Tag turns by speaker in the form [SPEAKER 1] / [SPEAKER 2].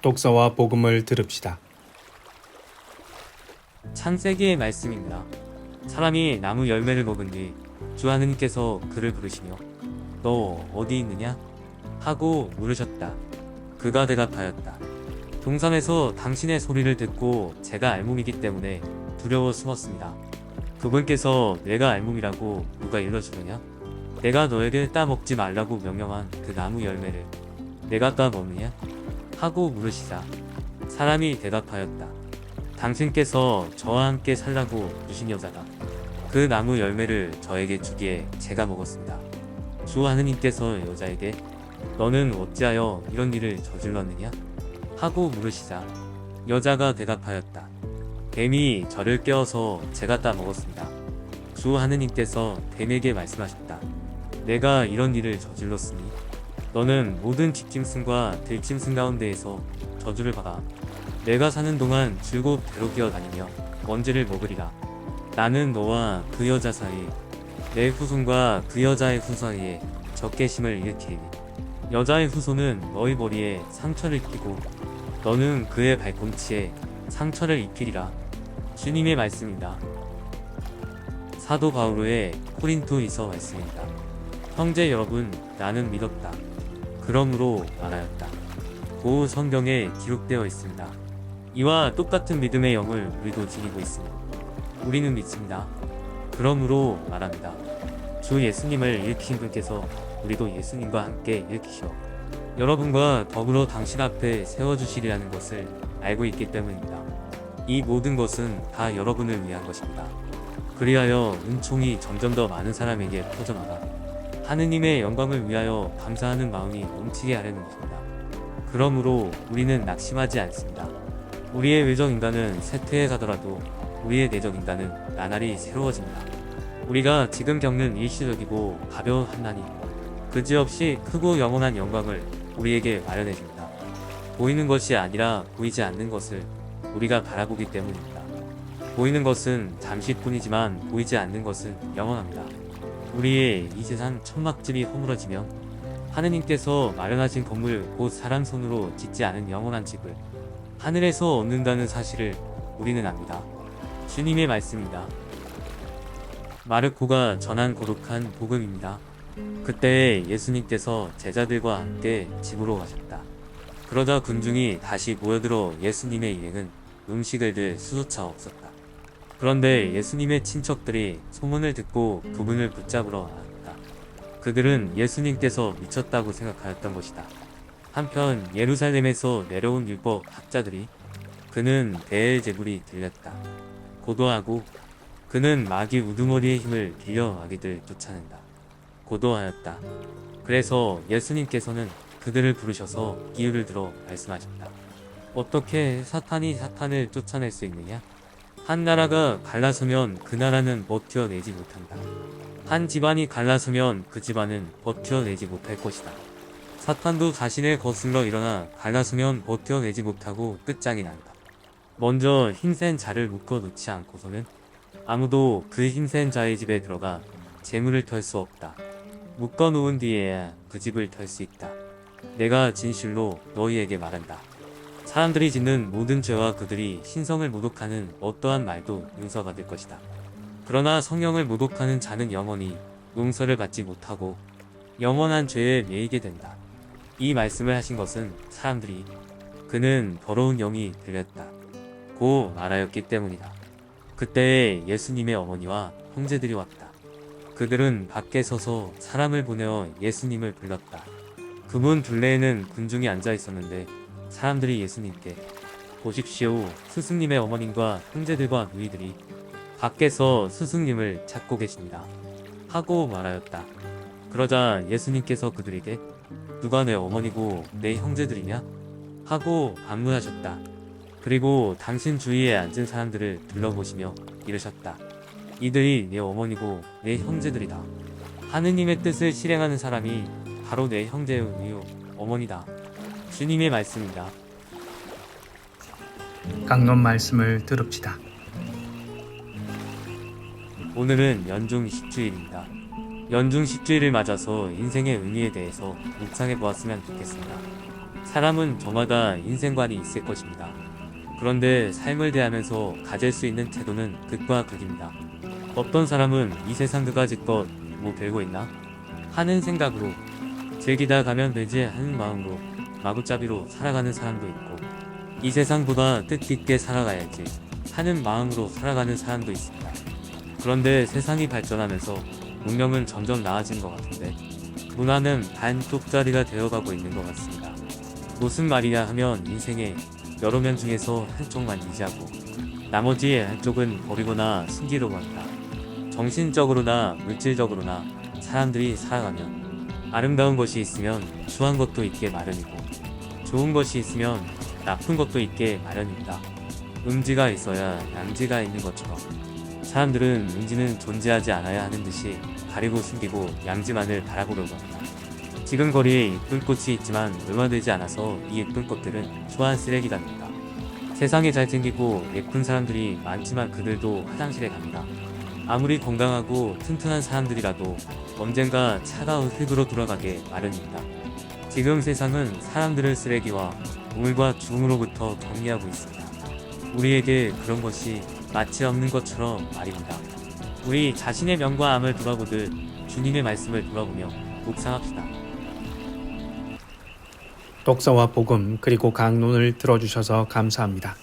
[SPEAKER 1] 독서와 복음을 들읍시다.
[SPEAKER 2] 창세기의 말씀입니다. 사람이 나무 열매를 먹은 뒤 주 하느님께서 그를 부르시며 너 어디 있느냐? 하고 물으셨다. 그가 대답하였다. 동산에서 당신의 소리를 듣고 제가 알몸이기 때문에 두려워 숨었습니다. 그분께서 내가 알몸이라고 누가 일러주느냐? 내가 너에게 따먹지 말라고 명령한 그 나무 열매를 내가 따먹느냐? 하고 물으시자 사람이 대답하였다. 당신께서 저와 함께 살라고 부르신 여자가 그 나무 열매를 저에게 주기에 제가 먹었습니다. 주 하느님께서 여자에게 너는 어찌하여 이런 일을 저질렀느냐? 하고 물으시자 여자가 대답하였다. 뱀이 저를 깨워서 제가 따먹었습니다. 주 하느님께서 뱀에게 말씀하셨다. 내가 이런 일을 저질렀으니 너는 모든 집짐승과 들짐승 가운데에서 저주를 받아 내가 사는 동안 즐겁대로 기어다니며 먼지를 먹으리라. 나는 너와 그 여자 사이 내 후손과 그 여자의 후손 사이에 적개심을 일으키리니 여자의 후손은 너희 머리에 상처를 입히고 너는 그의 발꿈치에 상처를 입히리라. 주님의 말씀입니다. 사도 바울의 코린토이서 말씀입니다. 형제 여러분, 나는 믿었다. 그러므로 말하였다. 고 성경에 기록되어 있습니다. 이와 똑같은 믿음의 영을 우리도 지니고 있습니다. 우리는 믿습니다. 그러므로 말합니다. 주 예수님을 일으키신 분께서 우리도 예수님과 함께 일으키셔 여러분과 더불어 당신 앞에 세워주시리라는 것을 알고 있기 때문입니다. 이 모든 것은 다 여러분을 위한 것입니다. 그리하여 은총이 점점 더 많은 사람에게 퍼져나가 하느님의 영광을 위하여 감사하는 마음이 넘치게 하려는 것입니다. 그러므로 우리는 낙심하지 않습니다. 우리의 외적 인간은 쇠퇴해 가더라도 우리의 내적 인간은 나날이 새로워집니다. 우리가 지금 겪는 일시적이고 가벼운 한난이 그지없이 크고 영원한 영광을 우리에게 마련해 줍니다. 보이는 것이 아니라 보이지 않는 것을 우리가 바라보기 때문입니다. 보이는 것은 잠시뿐이지만 보이지 않는 것은 영원합니다. 우리의 이 세상 천막집이 허물어지면 하느님께서 마련하신 건물 곧 사람 손으로 짓지 않은 영원한 집을 하늘에서 얻는다는 사실을 우리는 압니다. 주님의 말씀입니다. 마르코가 전한 거룩한 복음입니다. 그때 예수님께서 제자들과 함께 집으로 가셨다. 그러자 군중이 다시 모여들어 예수님의 일행은 음식을 들 수조차 없었다. 그런데 예수님의 친척들이 소문을 듣고 그분을 붙잡으러 나왔다. 그들은 예수님께서 미쳤다고 생각하였던 것이다. 한편 예루살렘에서 내려온 율법 학자들이 그는 베엘제불이 들렸다. 고도하고 그는 마귀 우두머리의 힘을 빌려 아기들 쫓아낸다. 고도하였다. 그래서 예수님께서는 그들을 부르셔서 이유를 들어 말씀하셨다. 어떻게 사탄이 사탄을 쫓아낼 수 있느냐? 한 나라가 갈라서면 그 나라는 버텨내지 못한다. 한 집안이 갈라서면 그 집안은 버텨내지 못할 것이다. 사탄도 자신을 거슬러 일어나 갈라서면 버텨내지 못하고 끝장이 난다. 먼저 힘센 자를 묶어놓지 않고서는 아무도 그 힘센 자의 집에 들어가 재물을 털 수 없다. 묶어놓은 뒤에야 그 집을 털 수 있다. 내가 진실로 너희에게 말한다. 사람들이 짓는 모든 죄와 그들이 신성을 모독하는 어떠한 말도 용서받을 것이다. 그러나 성령을 모독하는 자는 영원히 용서를 받지 못하고 영원한 죄에 매이게 된다. 이 말씀을 하신 것은 사람들이 그는 더러운 영이 들렸다 고 말하였기 때문이다. 그때 예수님의 어머니와 형제들이 왔다. 그들은 밖에 서서 사람을 보내어 예수님을 불렀다. 그 문 둘레에는 군중이 앉아 있었는데 사람들이 예수님께 보십시오, 스승님의 어머님과 형제들과 누이들이 밖에서 스승님을 찾고 계십니다 하고 말하였다. 그러자 예수님께서 그들에게 누가 내 어머니고 내 형제들이냐? 하고 반문하셨다. 그리고 당신 주위에 앉은 사람들을 둘러보시며 이르셨다. 이들이 내 어머니고 내 형제들이다. 하느님의 뜻을 실행하는 사람이 바로 내 형제요 어머니다. 주님의 말씀입니다.
[SPEAKER 1] 강론 말씀을 들읍시다.
[SPEAKER 2] 오늘은 연중 10주일입니다. 연중 10주일을 맞아서 인생의 의미에 대해서 묵상해 보았으면 좋겠습니다. 사람은 저마다 인생관이 있을 것입니다. 그런데 삶을 대하면서 가질 수 있는 태도는 극과 극입니다. 어떤 사람은 이 세상 그가짓것 뭐 별거 있나? 하는 생각으로 즐기다 가면 되지 하는 마음으로 마구잡이로 살아가는 사람도 있고, 이 세상보다 뜻깊게 살아가야지 하는 마음으로 살아가는 사람도 있습니다. 그런데 세상이 발전하면서 문명은 점점 나아진 것 같은데 문화는 반쪽짜리가 되어가고 있는 것 같습니다. 무슨 말이냐 하면 인생에 여러 면 중에서 한쪽만 유지하고 나머지 한쪽은 버리거나 숨기려고 한다. 정신적으로나 물질적으로나 사람들이 살아가면 아름다운 것이 있으면 추한 것도 있게 마련이고, 좋은 것이 있으면 나쁜 것도 있게 마련입니다. 음지가 있어야 양지가 있는 것처럼 사람들은 음지는 존재하지 않아야 하는 듯이 가리고 숨기고 양지만을 바라보려고 합니다. 지금 거리에 예쁜 꽃이 있지만 얼마 되지 않아서 이 예쁜 꽃들은 초한 쓰레기가 됩니다. 세상에 잘생기고 예쁜 사람들이 많지만 그들도 화장실에 갑니다. 아무리 건강하고 튼튼한 사람들이라도 언젠가 차가운 흙으로 돌아가게 마련입니다. 지금 세상은 사람들을 쓰레기와 우물과 죽음으로부터 격리하고 있습니다. 우리에게 그런 것이 마치 없는 것처럼 말입니다. 우리 자신의 명과 암을 돌아보듯 주님의 말씀을 돌아보며 묵상합시다.
[SPEAKER 1] 독서와 복음 그리고 강론을 들어주셔서 감사합니다.